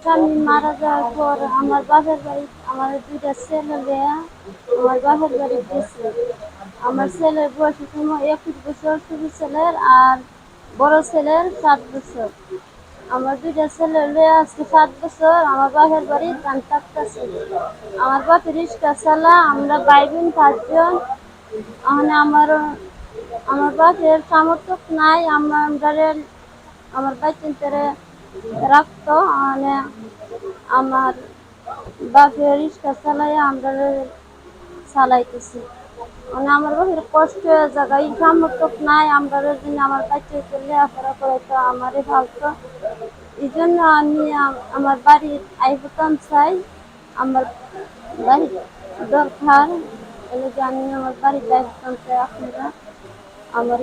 স্বামী মারা যাওয়ার পর আমার বাপের বাড়ি আমার দুইটা ছেলে দেয়া আমার বাপের বাড়ি গেছে। আমার ছেলের বয়সের সময় 21 বছর, ছোট ছেলের আর বড় ছেলের 7 বছর। আমার দুইটা ছেলে লয়ে আজকে 7 বছর আমার বাপের বাড়ি ধান কাটতেছে। আমার বাপের রিক্সা চালা, আমরা ভাই বোন 5 জন। মানে আমার বাপের সামর্থ্য নাই, আমার বাইচান্তারে রাখতো। মানে আমার বাপের রিক্সা চালাই আমরা চালাইতেছি। মানে আমার বাপের কষ্ট জায়গায় সামর্থ্য নাই, আমরা জন্য আমার বাচ্চাকে লেখাপড়া করাইতো, আমারই ভাবতো। এই জন্য আমি আমার বাড়ির আইবতাম চাই, আমার বাড়ির দরকার। এলে যে আমি আমার বাড়িতে আইবতাম চাই, আপনারা আমার